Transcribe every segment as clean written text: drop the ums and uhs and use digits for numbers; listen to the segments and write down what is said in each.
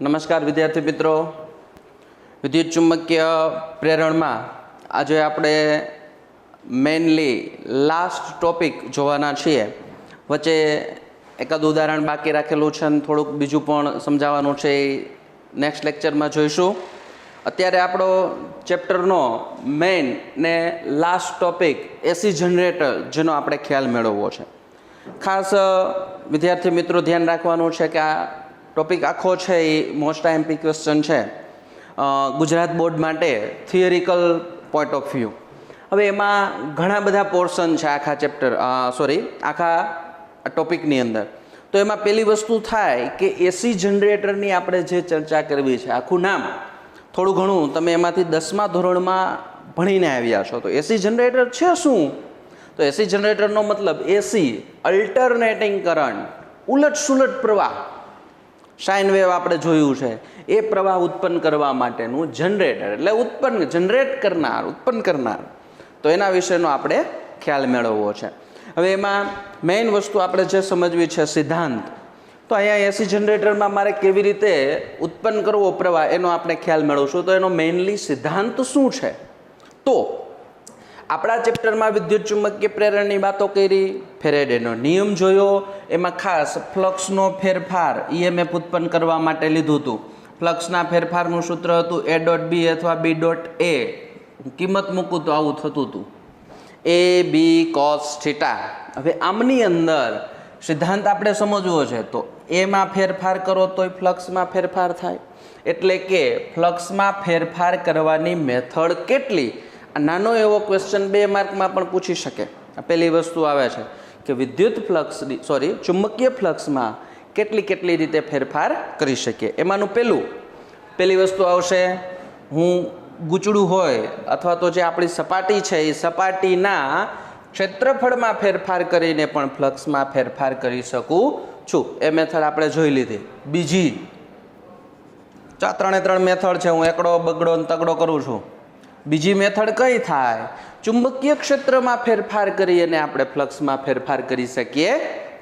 નમસ્કાર વિદ્યાર્થી મિત્રો, વિદ્યુત ચુંબકીય પ્રેરણમાં આજે આપણે મેઇનલી લાસ્ટ ટોપિક જોવાના છીએ. વચ્ચે એકાદ ઉદાહરણ બાકી રાખેલું છે અને થોડુંક બીજું પણ સમજાવવાનું છે, એ નેક્સ્ટ લેક્ચરમાં જોઈશું. અત્યારે આપણો ચેપ્ટરનો મેઇન ને લાસ્ટ ટોપિક એસી જનરેટર, જેનો આપણે ખ્યાલ મેળવવો છે. ખાસ વિદ્યાર્થી મિત્રો ધ્યાન રાખવાનું છે કે આ ટોપિક આખો છે એ મોસ્ટ આઈએમપી ક્વેશ્ચન છે ગુજરાત બોર્ડ માટે, થિયરિકલ પોઈન્ટ ઓફ વ્યૂ. હવે એમાં ઘણા બધા પોર્શન છે આખા ચેપ્ટર આખા ટોપિકની અંદર. તો એમાં પહેલી વસ્તુ થાય કે એસી જનરેટરની આપણે જે ચર્ચા કરવી છે, આખું નામ થોડું ઘણું તમે એમાંથી 10મા ધોરણમાં ભણીને આવ્યા છો. તો એસી જનરેટર છે શું? તો એસી જનરેટરનો મતલબ એસી અલ્ટરનેટિંગ કરંટ, ઉલટ સુલટ પ્રવાહ, સાઇન વેવ આપણે જોયું છે, એ પ્રવાહ ઉત્પન્ન કરવા માટેનું જનરેટર, એટલે ઉત્પન્ન કરનાર. તો એના વિશેનો આપણે ખ્યાલ મેળવવો છે. હવે એમાં મેઇન વસ્તુ આપણે જે સમજવી છે સિદ્ધાંત. તો અહીંયા એસી જનરેટરમાં મારે કેવી રીતે ઉત્પન્ન કરવો પ્રવાહ, એનો આપણે ખ્યાલ મેળવશું. તો એનો મેઇનલી સિદ્ધાંત શું છે? તો આપણા ચેપ્ટરમાં વિદ્યુત ચુંબકીય પ્રેરણની વાતો કરી, ફેરેડેનો નિયમ જોયો, એમાં ખાસ ફ્લક્સનો ફેરફાર ઈએમએફ ઉત્પન્ન કરવા માટે લીધું હતું. ફ્લક્સના ફેરફારનું સૂત્ર હતું એ ડોટ બી અથવા બી ડોટ એ. કિંમત મૂકું તો આવું થતું હતું, એ બી કોસ થીટા. હવે આમની અંદર સિદ્ધાંત આપણે સમજવો છે. તો એમાં ફેરફાર કરો તોય ફ્લક્સમાં ફેરફાર થાય, એટલે કે ફ્લક્સમાં ફેરફાર કરવાની મેથડ કેટલી? આ નાનો એવો ક્વેશ્ચન 2 માર્કમાં પણ પૂછી શકે. આ પહેલી વસ્તુ આવે છે કે વિદ્યુત ચુંબકીય ફ્લક્સમાં કેટલી રીતે ફેરફાર કરી શકીએ. એમાંનું પહેલી વસ્તુ આવશે, હું ગૂંચળું હોય અથવા તો જે આપણી સપાટી છે એ સપાટીના ક્ષેત્રફળમાં ફેરફાર કરીને પણ ફ્લક્સમાં ફેરફાર કરી શકું છું. એ મેથડ આપણે જોઈ લીધી. બીજી, 3 મેથડ છે, હું એકડો બગડો ને તગડો કરું છું. બીજી મેથડ કઈ થાય? ચુંબકીય ક્ષેત્રમાં ફેરફાર કરી અને આપણે ફ્લક્સમાં ફેરફાર કરી શકીએ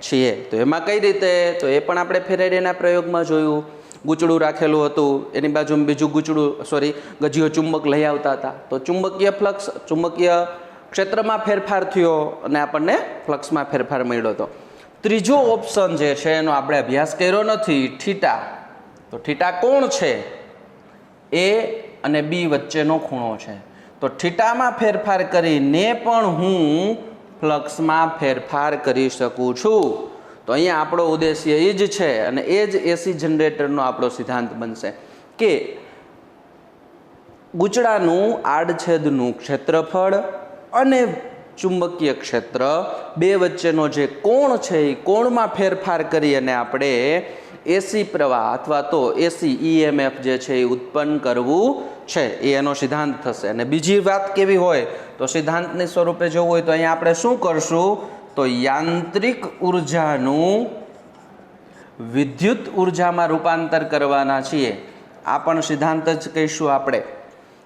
છીએ. તો એમાં કઈ રીતે? તો એ પણ આપણે ફેરેડેના પ્રયોગમાં જોયું. ગૂંચળું રાખેલું હતું, એની બાજુમાં બીજું ગજીયો ચુંબક લઈ આવતા હતા. તો ચુંબકીય ક્ષેત્રમાં ફેરફાર થયો અને આપણને ફ્લક્સમાં ફેરફાર મળ્યો હતો. ત્રીજો ઓપ્શન જે છે એનો આપણે અભ્યાસ કર્યો નથી, થીટા. તો થીટા કોણ છે? એ અને બી વચ્ચેનો ખૂણો છે. તો થીટામાં ફેરફાર કરીને પણ હું ફ્લક્સમાં ફેરફાર કરી શકું છું. તો અહીંયા આપણો ઉદ્દેશ્ય એ જ છે અને એ જ એસી જનરેટરનો આપણો સિદ્ધાંત બનશે કે ગૂંચળાનું આડછેદનું ક્ષેત્રફળ અને ચુંબકીય ક્ષેત્ર બે વચ્ચેનો જે કોણ છે એ કોણમાં ફેરફાર કરી અને આપણે એસી પ્રવાહ અથવા તો એસી ઈએમએફ જે છે એ ઉત્પન્ન કરવું છે, એ એનો સિદ્ધાંત થશે. અને બીજી વાત કેવી હોય તો સિદ્ધાંતની સ્વરૂપે જોવું હોય તો અહીંયા આપણે શું કરશું? તો યાંત્રિક ઉર્જાનું વિદ્યુત ઉર્જામાં રૂપાંતર કરવાના છીએ. આ પણ સિદ્ધાંત જ કહીશું આપણે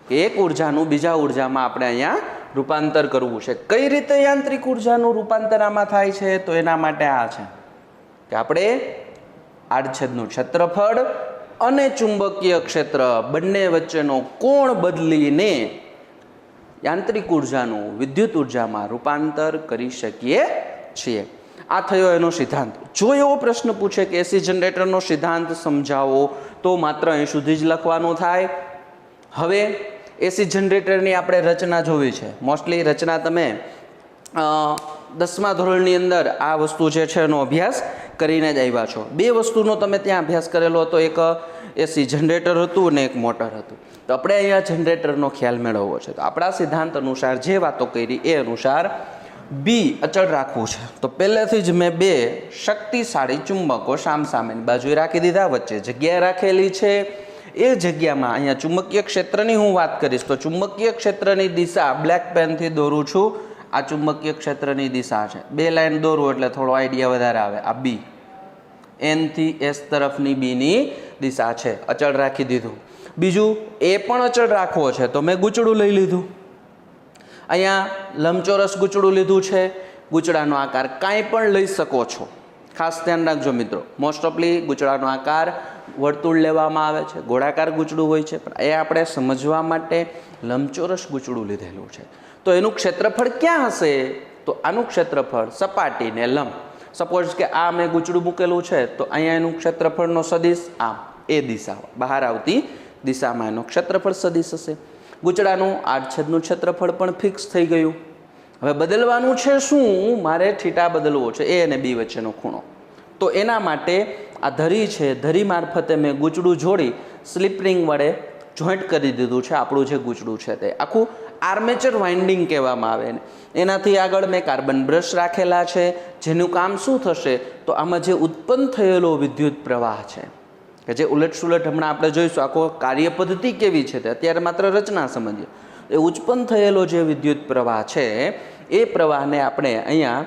કે એક ઉર્જાનું બીજા ઉર્જામાં આપણે અહીંયા રૂપાંતર કરવું છે. કઈ રીતે યાંત્રિક ઉર્જાનું રૂપાંતર આમાં થાય છે? તો એના માટે આ છે કે આપણે આડછેદનું ક્ષેત્રફળ અને ચુંબકીય ક્ષેત્ર બંને વચ્ચેનો કોણ બદલીને યાંત્રિક ઉર્જાનું વિદ્યુત ઉર્જામાં રૂપાંતર કરી શકીએ છીએ. આ થયો એનો સિદ્ધાંત. જો એવો પ્રશ્ન પૂછે કે એસી જનરેટરનો સિદ્ધાંત સમજાવો, તો માત્ર અહીં સુધી જ લખવાનું થાય. હવે એસી જનરેટરની આપણે રચના જોવી છે. મોસ્ટલી રચના તમે 10મા ધોરણની અંદર આ વસ્તુ જે છે એનો અભ્યાસ કરીને જ આવ્યા છો. 2 વસ્તુનો તમે ત્યાં અભ્યાસ કરેલો હતો, એક એસી જનરેટર હતું અને એક મોટર હતું. તો આપણે અહીંયા જનરેટરનો ખ્યાલ મેળવવો છે. તો આપણા સિદ્ધાંત અનુસાર જે વાતો કરી એ અનુસાર બી અચળ રાખવું છે. તો પહેલેથી જ મેં 2 શક્તિશાળી ચુંબકો સામસામેની બાજુએ રાખી દીધા, વચ્ચે જગ્યા રાખેલી છે. એ જગ્યામાં અહીંયા ચુંબકીય ક્ષેત્રની હું વાત કરીશ તો ચુંબકીય ક્ષેત્રની દિશા બ્લેક પેનથી દોરું છું. આ ચુંબકીય ક્ષેત્રની દિશા છે. 2 લાઈન દોરું એટલે થોડો આઈડિયા વધારે આવે. આ બી, એન થી એસ તરફની બીની દિશા છે, અચળ રાખી દીધું. બીજું એ પણ અચળ રાખવો છે તો મેં ગૂંચળું લઈ લીધું. અહીંયા લંબચોરસ ગૂંચળું લીધું છે. ગૂંચળાનો આકાર કાંઈ પણ લઈ શકો છો. ખાસ ધ્યાન રાખજો મિત્રો, મોસ્ટ ઓફલી ગૂંચળાનો આકાર વર્તુળ લેવામાં આવે છે, ગોળાકાર ગૂંચળું હોય છે, પણ એ આપણે સમજવા માટે લંબચોરસ ગૂંચળું લીધેલું છે. તો એનું ક્ષેત્રફળ ક્યાં હશે? તો આનું ક્ષેત્રફળ સપાટીને લંબ. સપોઝ કે આ મેં ગૂંચળું મૂકેલું છે, તો અહીંયા એનું ક્ષેત્રફળનો સદિશ આમ એ દિશા બહાર આવતી દિશામાં એનો ક્ષેત્રફળ સદિશ હશે. ગૂંચળાનું આડછેદનું ક્ષેત્રફળ પણ ફિક્સ થઈ ગયું. હવે બદલવાનું છે શું? મારે થીટા બદલવો છે, એ અને બી વચ્ચેનો ખૂણો. તો એના માટે આ ધરી છે, ધરી મારફતે મેં ગૂંચળું જોડી સ્લિપ રિંગ વડે જોઈન્ટ કરી દીધું છે. આપણું જે ગૂંચળું છે તે આખું આર્મેચર વાઇન્ડિંગ કહેવામાં આવે ને. એનાથી આગળ મેં કાર્બન બ્રશ રાખેલા છે, જેનું કામ શું થશે? તો આમાં જે ઉત્પન્ન થયેલો વિદ્યુત પ્રવાહ છે, કે જે ઉલટ સુલટ હમણાં આપણે જોઈશું, આખો કાર્ય પદ્ધતિ કેવી છે તે અત્યારે માત્ર રચના સમજીએ. એ ઉત્પન્ન થયેલો જે વિદ્યુત પ્રવાહ છે એ પ્રવાહને આપણે અહીંયા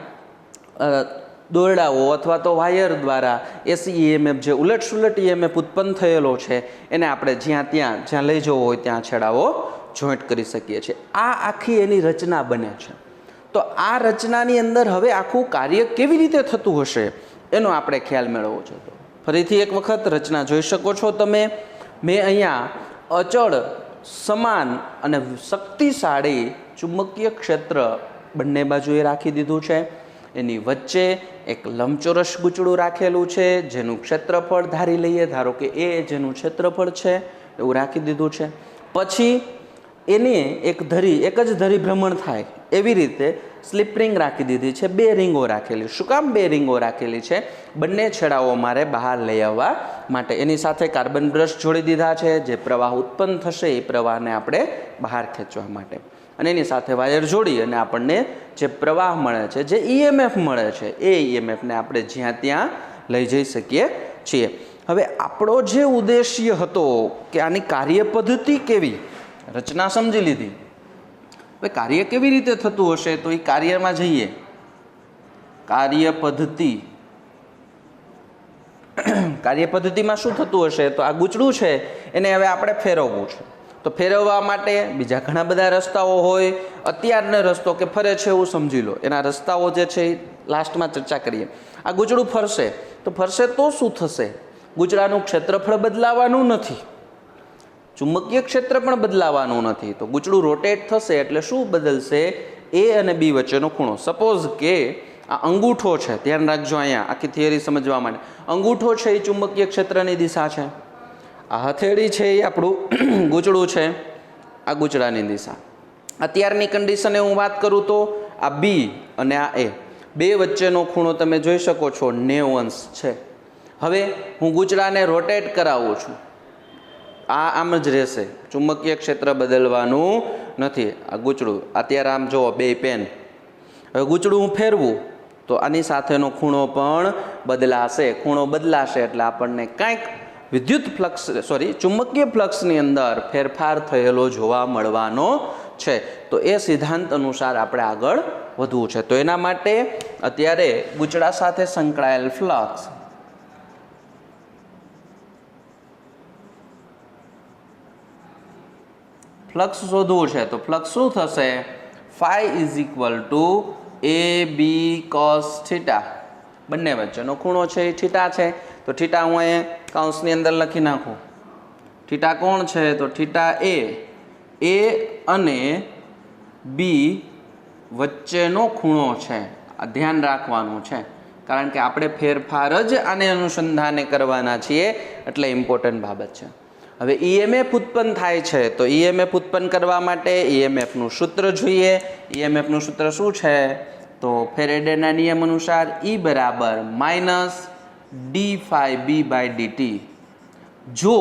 દોરડાઓ અથવા તો વાયર દ્વારા એસી ઈએમએફ, જે ઉલટ સુલટ ઈએમએફ ઉત્પન્ન થયેલો છે, એને આપણે જ્યાં લઈ જવો હોય ત્યાં છેડાઓ જોઈન્ટ કરી શકીએ છીએ. આ આખી એની રચના બને છે. તો આ રચનાની અંદર હવે આખું કાર્ય કેવી રીતે થતું હશે એનો આપણે ખ્યાલ મેળવવો છે. તો ફરીથી એક વખત રચના જોઈ શકો છો તમે. મેં અહીંયા અચળ, સમાન અને શક્તિશાળી ચુંબકીય ક્ષેત્ર બંને બાજુએ રાખી દીધું છે. એની વચ્ચે એક લંબચોરસ ગૂંચળું રાખેલું છે, જેનું ક્ષેત્રફળ ધારી લઈએ, ધારો કે એ જેનું ક્ષેત્રફળ છે એવું રાખી દીધું છે. પછી એને એક જ ધરી ભ્રમણ થાય એવી રીતે સ્લિપ રિંગ રાખી દીધી છે. 2 રીંગો રાખેલી. શું કામ 2 રીંગો રાખેલી છે? બંને છેડાઓ મારે બહાર લઈ આવવા માટે. એની સાથે કાર્બન બ્રશ જોડી દીધા છે, જે પ્રવાહ ઉત્પન્ન થશે એ પ્રવાહને આપણે બહાર ખેંચવા માટે. અને એની સાથે વાયર જોડી અને આપણને જે પ્રવાહ મળે છે, જે ઈએમએફ મળે છે, એ ઈએમએફને આપણે જ્યાં ત્યાં લઈ જઈ શકીએ છીએ. હવે આપણો જે ઉદ્દેશ્ય હતો કે આની કાર્ય પદ્ધતિ કેવી, રચના સમજી લીધી. હવે કાર્ય કેવી રીતે થતું હશે? તો એ કાર્યમાં જઈએ. કાર્ય પદ્ધતિ. કાર્ય પદ્ધતિમાં શું થતું હશે? તો આ ગૂંચળું છે એને હવે આપણે ફેરવવું છે. તો ફેરવવા માટે બીજા ઘણા બધા રસ્તાઓ હોય. અત્યારનો રસ્તો કે ફરે છે એવું સમજી લો. એના રસ્તાઓ જે છે એ લાસ્ટમાં ચર્ચા કરીએ. આ ગૂંચળું ફરશે તો શું થશે? ગૂંચળાનું ક્ષેત્રફળ બદલાવાનું નથી, ચુંબકીય ક્ષેત્ર પણ બદલાવાનું નથી. તો ગૂંચળું રોટેટ થશે એટલે શું બદલશે? એ અને બી વચ્ચેનો ખૂણો. સપોઝ કે આ અંગૂઠો છે, ધ્યાન રાખજો અહીંયા આખી થિયરી સમજવા માટે. અંગૂઠો છે એ ચુંબકીય ક્ષેત્રની દિશા છે. આ હથેળી છે એ આપણું ગૂંચળું છે, આ ગૂંચળાની દિશા. અત્યારની કન્ડિશને હું વાત કરું તો આ બી અને આ એ, બે વચ્ચેનો ખૂણો તમે જોઈ શકો છો 90 અંશ છે. હવે હું ગૂંચળાને રોટેટ કરાવું છું, આ આમ જ રહેશે, ચુંબકીય ક્ષેત્ર બદલવાનું નથી. આ ગૂંચળું અત્યારે આમ જુઓ, 2 પેન. હવે ગૂંચળું હું ફેરવું તો આની સાથેનો ખૂણો પણ બદલાશે. ખૂણો બદલાશે એટલે આપણને કાંઈક ચુંબકીય ફ્લક્સની અંદર ફેરફાર થયેલો જોવા મળવાનો છે. તો એ સિદ્ધાંત અનુસાર આપણે આગળ વધવું છે. તો એના માટે અત્યારે ગૂંચળા સાથે સંકળાયેલ ફ્લક્સ શોધવું છે. તો ફ્લક્સ શું થશે? phi = AB cos θ. બંને વચ્ચેનો ખૂણો છે એ થીટા છે. તો થીટા હું અહીંયા કૌંસની અંદર લખી નાખું. થીટા કોણ છે? તો થીટા એ અને બી વચ્ચેનો ખૂણો છે. આ ધ્યાન રાખવાનું છે, કારણ કે આપણે ફેરફાર જ આને અનુસંધાને કરવાના છીએ, એટલે ઇમ્પોર્ટન્ટ બાબત છે. હવે ઈએમએફ ઉત્પન્ન થાય છે, તો ઈએમએફ ઉત્પન્ન કરવા માટે ઈએમએફનું સૂત્ર જોઈએ. ઈએમએફનું સૂત્ર શું છે? તો ફેરેડેના નિયમ અનુસાર E - d∅b/dt. જો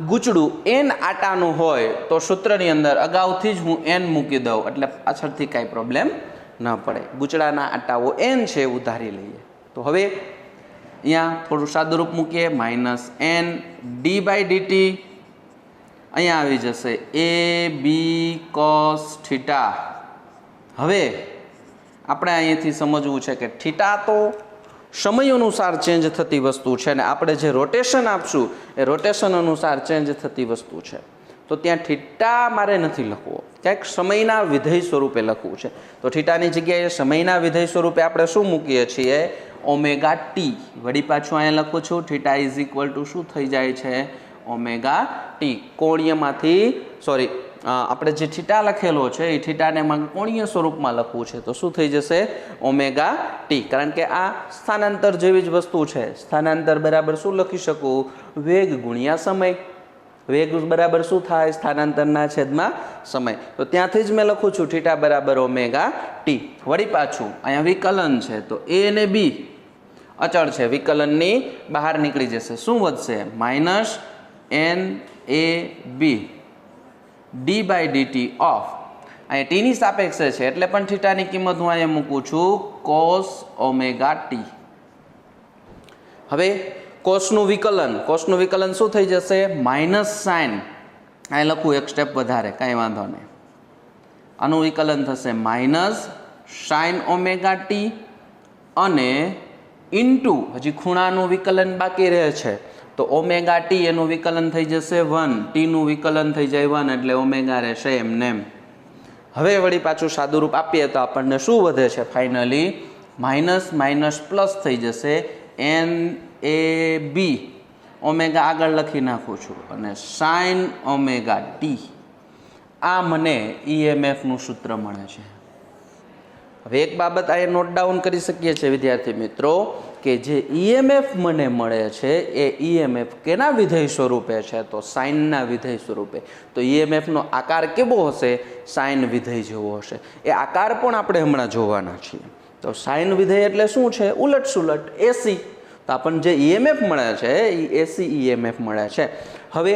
ગૂંચળું n આટાનું હોય તો સૂત્રની અંદર અગાઉથી જ હું n મૂકી દઉં, એટલે પાછળથી કાંઈ પ્રોબ્લેમ ન પડે. ગૂંચળાના આટાઓ n છે એવું ધારી લઈએ. તો હવે અહીંયા થોડું સાદુરૂપ મૂકીએ, -n d/dt. અહીંયા આવી જશે AB cos θ. હવે આપણે અહીંયાથી સમજવું છે કે થીટા તો સમય અનુસાર ચેન્જ થતી વસ્તુ છે, અને આપણે જે રોટેશન આપશું એ રોટેશન અનુસાર ચેન્જ થતી વસ્તુ છે. તો ત્યાં થીટા મારે નથી લખવો, ક્યાંક સમયના વિધેય સ્વરૂપે લખવું છે. તો થીટાની જગ્યાએ સમયના વિધેય સ્વરૂપે આપણે શું મૂકીએ છીએ? Omega T. વળી પાછું અહીંયા લખું છું થીટા ઇઝ ઇક્વલ ટુ શું થઈ જાય છે ઓમેગા ટી. કોણીયમાંથી સોરી આપણે જે થીટા લખેલો છે એ થીટાને કોણીય સ્વરૂપમાં લખવું છે તો શું થઈ જશે ઓમેગા ટી. કારણ કે આ સ્થાનાંતર જેવી જ વસ્તુ છે. સ્થાનાંતર બરાબર શું લખી શકું વેગ ગુણ્યા સમય. વેગ બરાબર શું થાય સ્થાનાંતરના છેદમાં સમય. તો ત્યાંથી જ મેં લખું છું થીટા બરાબર ઓમેગા ટી. વળી પાછું અહીંયા વિકલન છે તો એ અને બી અચળ છે, વિકલનની બહાર નીકળી જશે. શું વધશે minus N A B D by DT of અહીંયા ટીની સાપેક્ષે છે એટલે પણ થીટાની કિંમત હું અહીંયા મૂકું છું કોસ ઓમેગા ટી. હવે કોસનું વિકલન શું થઈ જશે માઇનસ સાઇન. અહીં લખું એક સ્ટેપ વધારે કાંઈ વાંધો નહીં. આનું વિકલન થશે માઇનસ સાઇન ઓમેગા ટી અને ઇન્ટુ હજી ખૂણાનું વિકલન બાકી રહે છે તો ઓમેગા ટી એનું વિકલન થઈ જશે 1, ટીનું વિકલન થઈ જાય 1 એટલે ઓમેગા રહેશે એમને એમ. હવે વળી પાછું સાદુરૂપ આપીએ તો આપણને શું વધે છે ફાઇનલી માઇનસ માઇનસ પ્લસ થઈ જશે એન એ બી ઓમેગા આગળ લખી નાખું છું અને સાઇન ઓમેગા ટી. આ મને ઈએમએફનું સૂત્ર મળે છે. હવે એક બાબત અહીંયા નોટ ડાઉન કરી શકીએ છીએ વિદ્યાર્થી મિત્રો કે જે ઈએમએફ મને મળે છે એ ઈએમએફ કેના વિધેય સ્વરૂપે છે તો સાઇનના વિધેય સ્વરૂપે. તો ઈએમએફનો આકાર કેવો હશે સાઇન વિધેય જેવો હશે. એ આકાર પણ આપણે હમણાં જોવાના છીએ. તો સાઇન વિધેય એટલે શું છે ઉલટ સુલટ એસી. તો આપણને જે ઈએમએફ મળે છે એ એસી ઈએમએફ મળે છે. હવે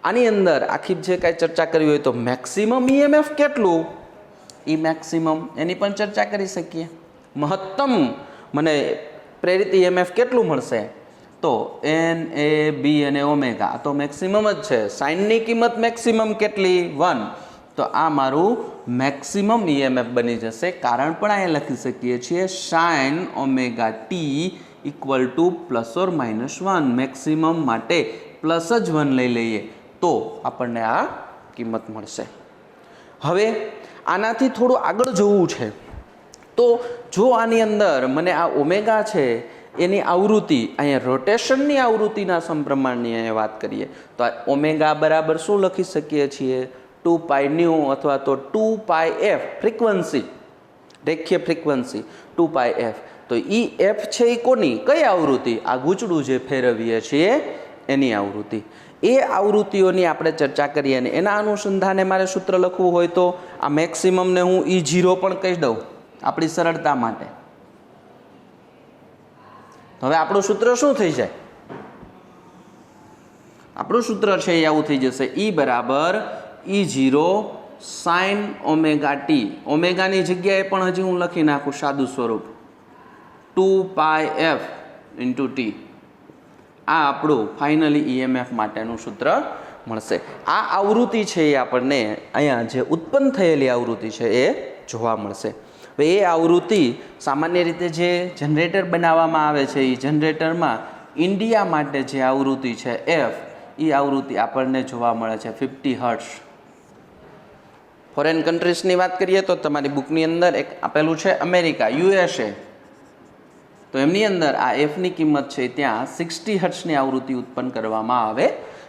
આની અંદર આખી જે કાંઈ ચર્ચા કરવી હોય તો મેક્સિમમ ઈએમએફ કેટલું એ મેક્સિમમ એની પણ ચર્ચા કરી શકીએ. મહત્તમ મને પ્રેરિત ઈએમએફ કેટલું મળશે તો એન એ બી અને ઓમેગા તો મેક્સિમમ જ છે. સાઇનની કિંમત મેક્સિમમ કેટલી 1 તો આ મારું મેક્સિમમ ઈએમએફ બની જશે. કારણ પણ અહીંયા લખી શકીએ છીએ sine omega T equal to ±1. Maximum માટે પ્લસ જ 1 લઈ લઈએ તો આપણને આ કિંમત મળશે. હવે આનાથી થોડું આગળ જવું છે તો જો આની અંદર મને આ ઓમેગા છે એની આવૃત્તિ અહીંયા રોટેશનની આવૃત્તિના સમપ્રમાણની અહીંયા વાત કરીએ તો આ ઓમેગા બરાબર શું લખી શકીએ છીએ 2π ન્યુ અથવા તો 2πf ફ્રીક્વન્સી રેખીય ફ્રીક્વન્સી 2πf. તો ઈ એફ છે એ કોની કઈ આવૃત્તિ આ ગૂંચડું જે ફેરવીએ છીએ એની આવૃત્તિ. એ આવૃત્તિઓની આપણે ચર્ચા કરીએ અને એના અનુસંધાને મારે સૂત્ર લખવું હોય તો આ મેક્સિમમને હું E0 પણ કહી દઉં આપણી સરળતા માટે. હવે આપણું સૂત્ર શું થઈ જાય આપણું સૂત્ર છે એ આવું થઈ જશે E બરાબર E0 સાઇન ઓમેગા ટી. ઓમેગાની જગ્યાએ પણ હજી હું લખી નાખું સાદું સ્વરૂપ 2πf × ટી. આ આપણું ફાઇનલી ઈએમએફ માટેનું સૂત્ર મળશે. આ આવૃત્તિ છે એ આપણને અહીંયા જે ઉત્પન્ન થયેલી આવૃત્તિ છે એ જોવા મળશે. હવે એ આવૃત્તિ સામાન્ય રીતે જે જનરેટર બનાવવામાં આવે છે એ જનરેટરમાં ઇન્ડિયા માટે જે આવૃત્તિ છે એફ એ આવૃત્તિ આપણને જોવા મળે છે 50 હર્ટ્ઝ. ફોરેન કન્ટ્રીઝની વાત કરીએ તો તમારી બુકની અંદર એક આપેલું છે અમેરિકા USA. તો એમની અંદર આ એફની કિંમત છે ત્યાં 60 હર્ટ્ઝની આવૃત્તિ ઉત્પન્ન કરવામાં આવે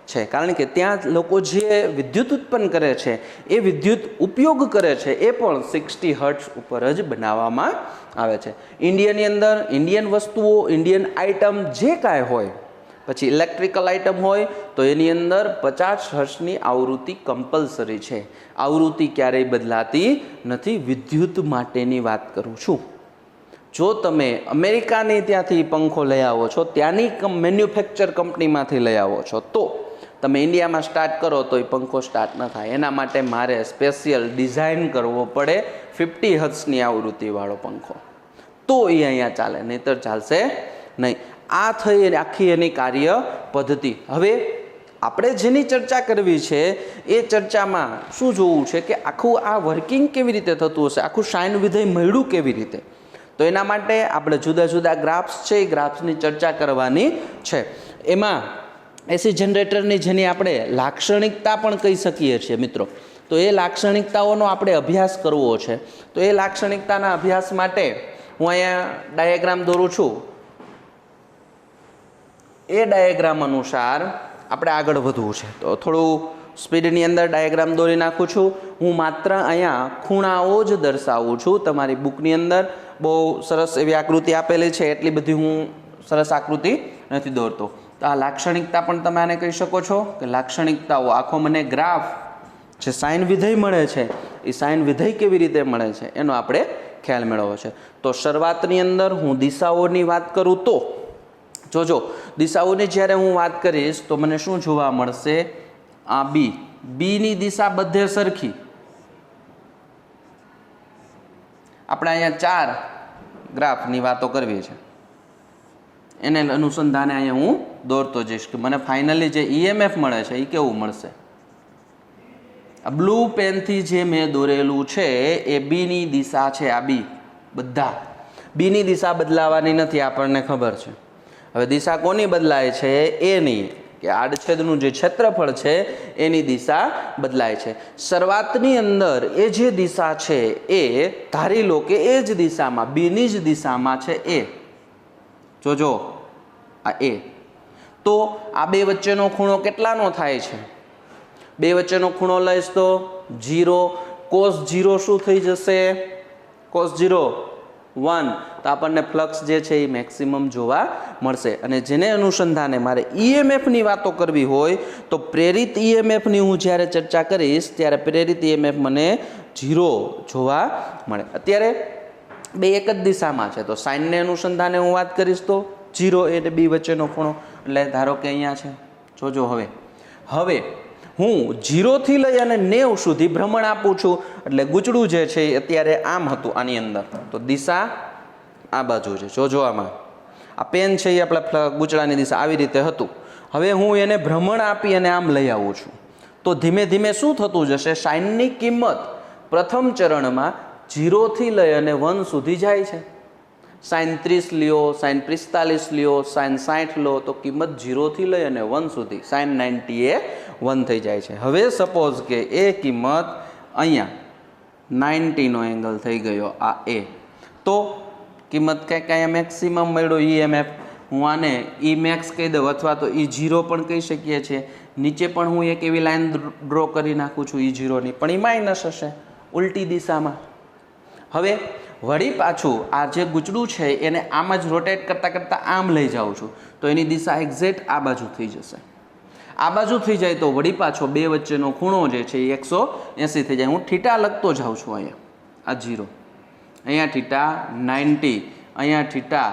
છે. કારણ કે ત્યાં લોકો જે વિદ્યુત ઉત્પન્ન કરે છે એ વિદ્યુત ઉપયોગ કરે છે એ પણ 60 હર્ટ્ઝ ઉપર જ બનાવવામાં આવે છે. ઇન્ડિયાની અંદર ઇન્ડિયન વસ્તુઓ ઇન્ડિયન આઇટમ જે કાંઈ હોય પછી ઇલેક્ટ્રિકલ આઇટમ હોય તો એની અંદર 50 હર્ટ્ઝની આવૃત્તિ કમ્પલસરી છે. આવૃત્તિ ક્યારેય બદલાતી નથી. વિદ્યુત માટેની વાત કરું છું. જો તમે અમેરિકાની ત્યાંથી પંખો લઈ આવો છો ત્યાંની મેન્યુફેક્ચર કંપનીમાંથી લઈ આવો છો તો તમે ઇન્ડિયામાં સ્ટાર્ટ કરો તો એ પંખો સ્ટાર્ટ ન થાય. એના માટે મારે સ્પેશિયલ ડિઝાઇન કરવો પડે 50 હર્ટ્ઝની આવૃત્તિવાળો પંખો તો એ અહીંયા ચાલે નહીંતર ચાલશે નહીં. આ થઈ આખી એની કાર્ય પદ્ધતિ. હવે આપણે જેની ચર્ચા કરવી છે એ ચર્ચામાં શું જોવું છે કે આખું આ વર્કિંગ કેવી રીતે થતું હશે આખું સાઇન વિધેય મળ્યું કેવી રીતે. તો એના માટે આપણે જુદા જુદા ગ્રાફ્સ છે એ ગ્રાફ્સની ચર્ચા કરવાની છે. એમાં એસી જનરેટરની જેની આપણે લાક્ષણિકતા પણ કહી શકીએ છીએ મિત્રો. તો એ લાક્ષણિકતાઓનો આપણે અભ્યાસ કરવો છે. તો એ લાક્ષણિકતાના અભ્યાસ માટે હું અહીંયા ડાયાગ્રામ દોરું છું, એ ડાયાગ્રામ અનુસાર આપણે આગળ વધવું છે. તો થોડું સ્પીડની અંદર ડાયાગ્રામ દોરી નાખું છું. હું માત્ર અહીંયા ખૂણાઓ જ દર્શાવું છું. તમારી બુકની અંદર બહુ સરસ એવી આકૃતિ આપેલી છે, એટલી બધી હું સરસ આકૃતિ નથી દોરતો. તો આ લાક્ષણિકતા પણ તમે આને કહી શકો છો કે લાક્ષણિકતાઓ. આખો મને ગ્રાફ જે સાઇન વિધેય મળે છે, એ સાઇન વિધેય કેવી રીતે મળે છે એનો આપણે ખ્યાલ મેળવવો છે. તો શરૂઆતની અંદર હું દિશાઓની વાત કરું તો જોજો, દિશાઓની જ્યારે હું વાત કરીશ તો મને શું જોવા મળશે? આ બીની દિશા બધે સરખી. આપણે અહીંયા 4 ગ્રાફની વાતો કરવી છે, એને અનુસંધાને અહીંયા હું દોરતો જઈશ કે મને ફાઇનલી જે ઈએમએફ મળે છે એ કેવું મળશે. આ બ્લુ પેનથી જે મેં દોરેલું છે એ બીની દિશા છે. આ બધા બીની દિશા બદલાવાની નથી, આપણને ખબર છે. હવે દિશા કોની બદલાય છે? એની, કે આડછેદનું જે ક્ષેત્રફળ છે એની દિશા બદલાય છે. શરૂઆતની અંદર એ જે દિશા છે એ ધારી લો કે એ જ દિશામાં, બીની જ દિશામાં છે એ. જોજો આ એ. તો આ બે વચ્ચેનો ખૂણો કેટલાનો થાય છે? બે વચ્ચેનો ખૂણો લઈશ તો 0. cos 0 શું થઈ જશે? cos 0 1. તો આપણને ફ્લક્સ જે છે એ મેક્સિમમ જોવા મળશે. અને જેને અનુસંધાને મારે ઈએમએફની વાતો કરવી હોય તો પ્રેરિત ઈએમએફની હું જ્યારે ચર્ચા કરીશ ત્યારે પ્રેરિત ઈએમએફ મને 0 જોવા મળે. અત્યારે બે એક જ દિશામાં છે, તો સાઇનને અનુસંધાને હું વાત કરીશ તો 0 એટલે બી વચ્ચેનો ખૂણો. એટલે ધારો કે અહીંયા છે. જોજો હવે હું 0 થી લઈ અને 90 સુધી ભ્રમણ આપું છું. એટલે ગૂંચળું જે છે એ અત્યારે આમ હતું આની અંદર, તો દિશા આ બાજુ છે. જોજો આમાં આ પેન છે એ આપણા ગૂંચળાની દિશા આવી રીતે હતું. હવે હું એને ભ્રમણ આપી અને આમ લઈ આવું છું, તો ધીમે ધીમે શું થતું જશે? સાઇનની કિંમત પ્રથમ ચરણમાં 0 થી લઈ અને 1 સુધી જાય છે. સાઇન 30 લ્યો, સાઇન 45 લ્યો, સાઇન 60 લો, તો કિંમત 0 થી લઈ અને 1 સુધી સાઇન 90 એ 1 થઈ જાય છે. હવે સપોઝ કે એ કિંમત અહીંયા 90 નો એંગલ થઈ ગયો આ એ, તો કિંમત કંઈક અહીંયા મેક્સિમમ મળ્યો ઈએમએફ. હું આને ઈ મેક્સ કહી દઉં અથવા તો ઈ 0 પણ કહી શકીએ છીએ. નીચે પણ હું એક એવી લાઈન ડ્રો કરી નાખું છું ઈ 0ની, પણ ઈ માઇનસ હશે ઉલટી દિશામાં. હવે વળી પાછું આ જે ગૂંચળું છે એને આમ જ રોટેટ કરતાં કરતાં આમ લઈ જાઉં છું, તો એની દિશા એક્ઝેક્ટ આ બાજુ થઈ જશે. આ બાજુ થઈ જાય તો વળી પાછો બે વચ્ચેનો ખૂણો જે છે એ 180 થઈ જાય. હું થીટા લખતો જાઉં છું અહીંયા, આ 0, અહીંયા થીટા 90, અહીંયા થીટા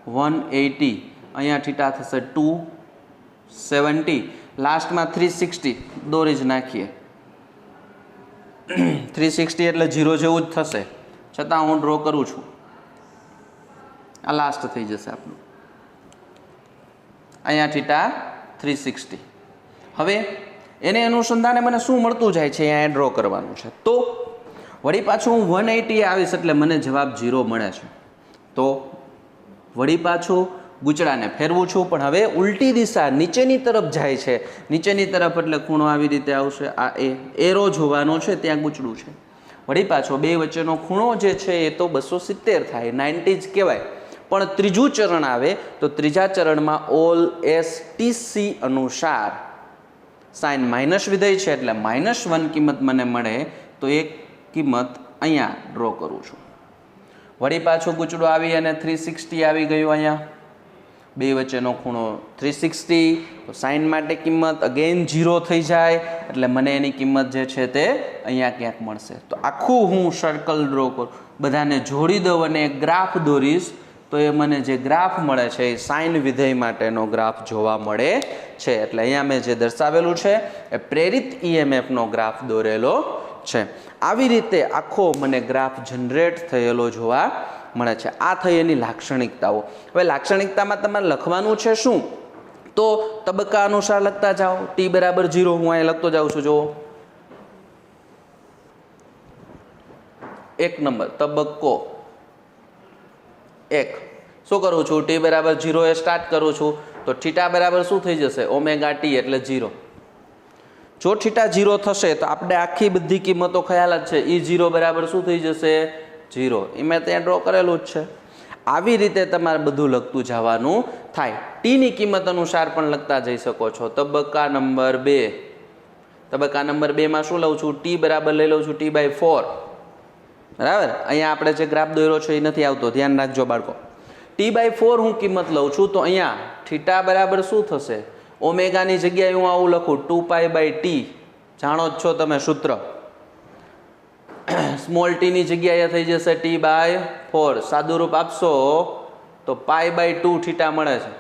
180, અહીંયા થીટા થશે 270, લાસ્ટમાં 360 દોરી જ નાખીએ. 360 એટલે 0 જેવું જ થશે, છતાં હું ડ્રો કરું છું. આ લાસ્ટ થઈ જશે આપણું, અહીંયા થીટા 360. હવે એને અનુસંધાને મને શું મળતું જાય છે અહીંયા ડ્રો કરવાનું છે. તો વળી પાછું હું 180 આવીશ એટલે મને જવાબ 0 મળે છે. તો વળી પાછું ગૂંચળાને ફેરવું છું, પણ હવે ઉલટી દિશા નીચેની તરફ જાય છે. નીચેની તરફ એટલે ખૂણો આવી રીતે આવશે. આ એરો જોવાનો છે, ત્યાં ગૂંચળું છે. વળી પાછો બે વચ્ચેનો ખૂણો જે છે એ તો 270 થાય, 90 જ કહેવાય. પણ ત્રીજું ચરણ આવે તો ત્રીજા ચરણમાં ઓલ એસટીસી અનુસાર સાઇન માઇનસ વિધેય છે એટલે -1 કિંમત મને મળે, તો એક કિંમત અહીંયા ડ્રો કરું છું. વળી પાછું ગૂંચળું આવી અને 360 આવી ગયું. અહીંયા બે વચ્ચેનો ખૂણો 360, તો સાઇન માટે કિંમત અગેન 0 થઈ જાય એટલે મને એની કિંમત જે છે તે અહીંયા ક્યાંક મળશે. તો આખું હું સર્કલ ડ્રો કરું, બધાને જોડી દઉં અને એક ગ્રાફ દોરીશ, તો એ મને જે ગ્રાફ મળે છે એ સાઇન વિધેય માટેનો ગ્રાફ જોવા મળે છે. એટલે અહીંયા મેં જે દર્શાવેલું છે એ પ્રેરિત ઈએમએફનો ગ્રાફ દોરેલો છે. આવી રીતે આખો મને ગ્રાફ જનરેટ થયેલો જોવા મળે છે. આ થઈ એની લાક્ષણિકતાઓ. હવે લાક્ષણિકતામાં તમારે લખવાનું છે શું? તો તબક્કા અનુસાર લખતા જાઓ. t બરાબર 0 હું અહીંયા લખતો જાઉં છું. જુઓ, 1 નંબર તબક્કો 1. શું કરું છું? t બરાબર 0 એ સ્ટાર્ટ કરું છું, તો થીટા બરાબર શું થઈ જશે? ઓમેગા t એટલે 0. જો થીટા 0 થશે તો આપણે આખી બધી કિંમતો ખ્યાલ જ છે. E0 બરાબર શું થઈ જશે? 0. એ મેં ત્યાં ડ્રો કરેલું જ છે. આવી રીતે તમારે બધું લખતું જવાનું થાય. ટીની કિંમત અનુસાર પણ લખતા જઈ શકો છો. તબક્કા નંબર 2, તબક્કા નંબર 2 માં શું લઉં છું? ટી બરાબર લઈ લઉં છું T/4. બરાબર, અહીંયા આપણે જે ગ્રાફ દોર્યો છે એ નથી આવતો, ધ્યાન રાખજો બાળકો. T/4 હું કિંમત લઉં છું તો અહીંયા થીટા બરાબર શું થશે? ઓમેગાની જગ્યાએ હું આવું લખું 2π/t. જાણો જ છો તમે સૂત્ર. સ્મોલ ટી ની જગ્યાએ થઈ જશે T/4. સાદું રૂપ આપશો તો π/2 થીટા મળે છે.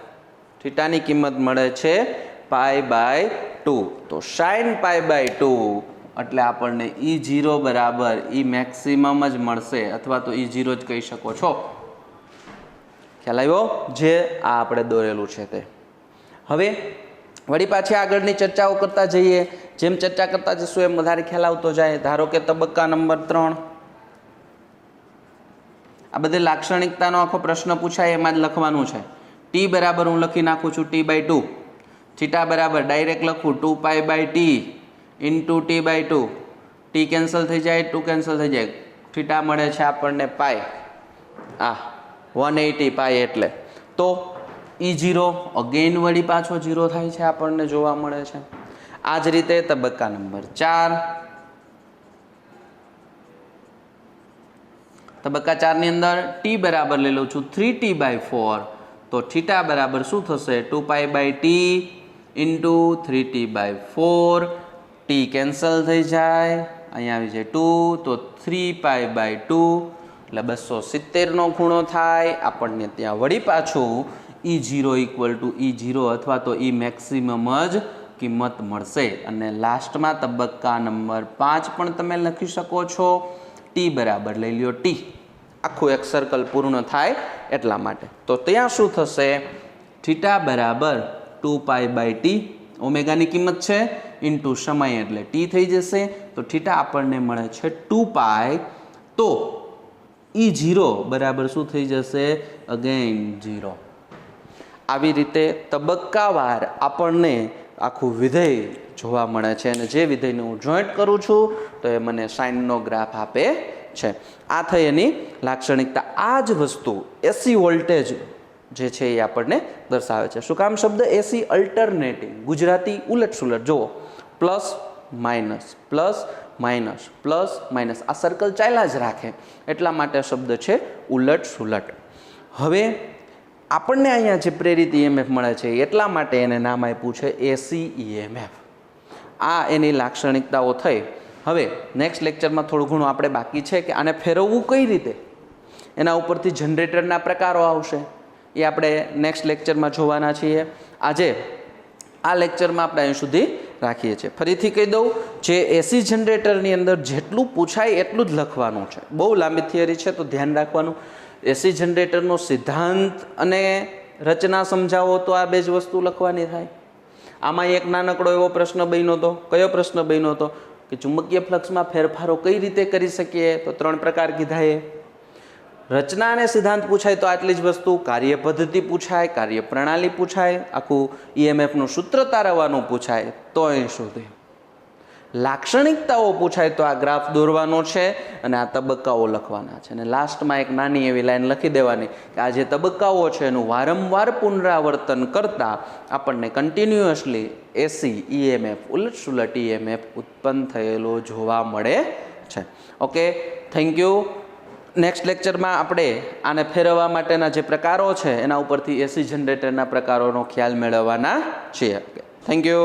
થીટાની કિંમત મળે છે π/2. તો sin π/2 એટલે આપણને E0 બરાબર E મેક્સિમમ જ મળશે, અથવા તો E0 જ કહી શકો છો. ખ્યાલ આવ્યો? જે આ આપણે દોરેલું છે તે. હવે વળી પાછી આગળની ચર્ચાઓ કરતા જઈએ. જેમ ચર્ચા કરતા જશું એમ વધારે ખ્યાલ આવતો જાય. ધારો કે તબક્કા નંબર 3, આ બધી લાક્ષણિકતાનો આખો પ્રશ્ન પૂછાય એમાં જ લખવાનું છે. ટી બરાબર હું લખી નાખું છું T/2. થીટા બરાબર ડાયરેક્ટ લખું 2π/t into T/2. T cancel થઈ જાય, 2 કેન્સલ થઈ જાય, થીટા મળે છે આપણને પાય. 180 પાય એટલે તો E0 અગેન વળી પાછો 0 થાય છે આપણને જોવા મળે છે. આ જ રીતે તબક્કા નંબર 4, તબક્કા 4 ની અંદર ટી બરાબર લઈ લઉં છું 3T/4. તો થીટા બરાબર શું થશે? 2π/t into 3T/4. T cancel થઈ જાય, અહીંયા આવી જાય 2, તો 3π/2 એટલે 270 નો ખૂણો થાય આપણને. ત્યાં વળી પાછું E0 = E0 અથવા તો E મેક્સિમમ જ કિંમત મળશે. અને લાસ્ટમાં તબક્કા નંબર 5 પણ તમે લખી શકો છો. ટી બરાબર લઈ લ્યો T, આખું એક સર્કલ પૂર્ણ થાય એટલા માટે. તો ત્યાં શું થશે? થીટા બરાબર 2π/t, ઓમેગાની કિંમત છે, ઇન્ટુ સમય એટલે T થઈ જશે. તો થીટા આપણને મળે છે 2π. તો E0 બરાબર શું થઈ જશે? અગેન 0. આવી રીતે તબક્કાવાર આપણને આખું વિધેય જોવા મળે છે. અને જે વિધેયને હું જોઈન્ટ કરું છું તો એ મને સાઇનનો ગ્રાફ આપે છે. આ થઈ એની લાક્ષણિકતા. આ જ વસ્તુ એસી વોલ્ટેજ જે છે એ આપણને દર્શાવે છે. શું કામ શબ્દ એસી? અલ્ટરનેટિંગ, ગુજરાતી ઉલટ સુલટ. જુઓ, plus minus, plus minus, plus minus, આ સર્કલ ચાલ્યા જ રાખે એટલા માટે શબ્દ છે ઉલટ સુલટ. હવે આપણને અહીંયા જે પ્રેરિત EMF મળે છે એટલા માટે એને નામ આપ્યું છે એસી EMF. આ એની લાક્ષણિકતાઓ થઈ. હવે નેક્સ્ટ લેક્ચરમાં થોડું ઘણું આપણે બાકી છે કે આને ફેરવવું કઈ રીતે, એના ઉપરથી જનરેટરના પ્રકારો આવશે એ આપણે નેક્સ્ટ લેક્ચરમાં જોવાના છીએ. આજે આ લેક્ચરમાં આપણે અહીં સુધી રાખીએ છીએ. ફરીથી કહી દઉં, જે એસી જનરેટરની અંદર જેટલું પૂછાય એટલું જ લખવાનું છે. બહુ લાંબી થિયરી છે તો ધ્યાન રાખવાનું. એસી જનરેટરનો સિદ્ધાંત અને રચના સમજાવો તો આ બે જ વસ્તુ લખવાની થાય. આમાં એક નાનકડો એવો પ્રશ્ન બન્યો હતો. કયો પ્રશ્ન બન્યો હતો? કે ચુંબકીય ફ્લક્સમાં ફેરફારો કઈ રીતે કરી શકીએ? તો 3 પ્રકાર કીધા. એ રચના અને સિદ્ધાંત પૂછાય તો આટલી જ વસ્તુ. કાર્ય પદ્ધતિ પૂછાય, કાર્ય પ્રણાલી પૂછાય, આખું EMFનું સૂત્ર તારવવાનું પૂછાય તો અહીં સુધી. લાક્ષણિકતાઓ પૂછાય તો આ ગ્રાફ દોરવાનો છે અને આ તબક્કાઓ લખવાના છે. અને લાસ્ટમાં એક નાની એવી લાઈન લખી દેવાની કે આ જે તબક્કાઓ છે એનું વારંવાર પુનરાવર્તન કરતા આપણને કન્ટિન્યુઅસલી એસી EMF, ઉલટ સુલટ EMF ઉત્પન્ન થયેલો જોવા મળે છે. Okay, thank you. નેક્સ્ટ લેક્ચરમાં આપણે આને ફેરવવા માટેના જે પ્રકારો છે એના ઉપરથી એસી જનરેટરના પ્રકારોનો ખ્યાલ મેળવવાના છીએ. Thank you.